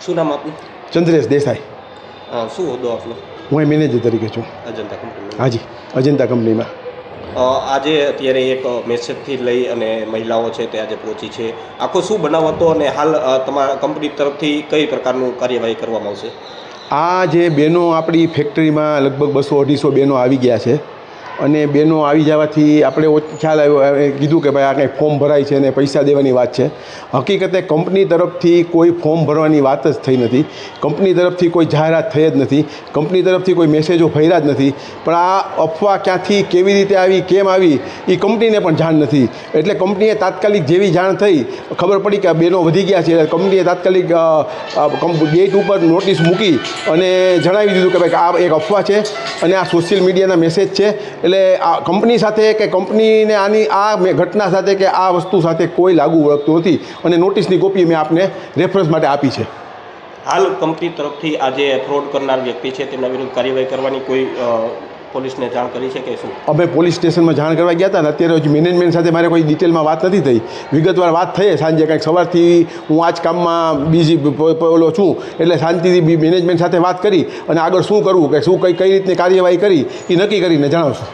શું નામ આપનું? ચંદ્રેશ દેસાઈ. શું હોદ્દો આપનો? હું મેનેજર તરીકે છું. અજંતા કંપની. હાજી, અજંતા કંપનીમાં. આજે અત્યારે એક મેસેજથી લઈ અને મહિલાઓ છે તે આજે પહોંચી છે. આખો શું બનાવ હતો અને હાલ તમારા કંપની તરફથી કઈ પ્રકારનું કાર્યવાહી કરવામાં આવશે? આ જે બહેનો આપણી ફેક્ટરીમાં લગભગ 200-250 બહેનો આવી ગયા છે અને બહેનો આવી જવાથી આપણે ખ્યાલ આવ્યો, કીધું કે ભાઈ આ કંઈ ફોર્મ ભરાય છે અને પૈસા દેવાની વાત છે. હકીકતે કંપની તરફથી કોઈ ફોર્મ ભરવાની વાત જ થઈ નથી. કંપની તરફથી કોઈ જાહેરાત થઈ જ નથી. કંપની તરફથી કોઈ મેસેજો ફર્યા જ નથી. પણ આ અફવા ક્યાંથી કેવી રીતે આવી, કેમ આવી, એ કંપનીને પણ જાણ નથી. એટલે કંપનીએ તાત્કાલિક જેવી જાણ થઈ, ખબર પડી કે આ બહેનો વધી ગયા છે, કંપનીએ તાત્કાલિક ગેટ ઉપર નોટિસ મૂકી અને જણાવી દીધું કે ભાઈ આ એક અફવા છે અને આ સોશિયલ મીડિયાના મેસેજ છે. એટલે આ કંપની સાથે કે કંપનીને આની આ ઘટના સાથે કે આ વસ્તુ સાથે કોઈ લાગુ વળગતું નથી અને નોટિસની કોપી મેં આપને રેફરન્સ માટે આપી છે. હાલ કંપની તરફથી આજે ફ્રોડ કરનાર વ્યક્તિ છે તેમના વિરુદ્ધ કાર્યવાહી કરવાની કોઈ પોલીસને જાણ કરી છે કે શું? અમે પોલીસ સ્ટેશનમાં જાણ કરવા ગયા હતા ને અત્યારે હજી મેનેજમેન્ટ સાથે મારે કોઈ ડિટેલમાં વાત નથી થઈ. વિગતવાર વાત થઈ સાંજે, કાંઈક સવારથી હું આ જ કામમાં બીજી ઓલો છું એટલે શાંતિથી મેનેજમેન્ટ સાથે વાત કરી અને આગળ શું કરવું કે શું કઈ રીતની કાર્યવાહી કરી એ નક્કી કરીને જણાવશું.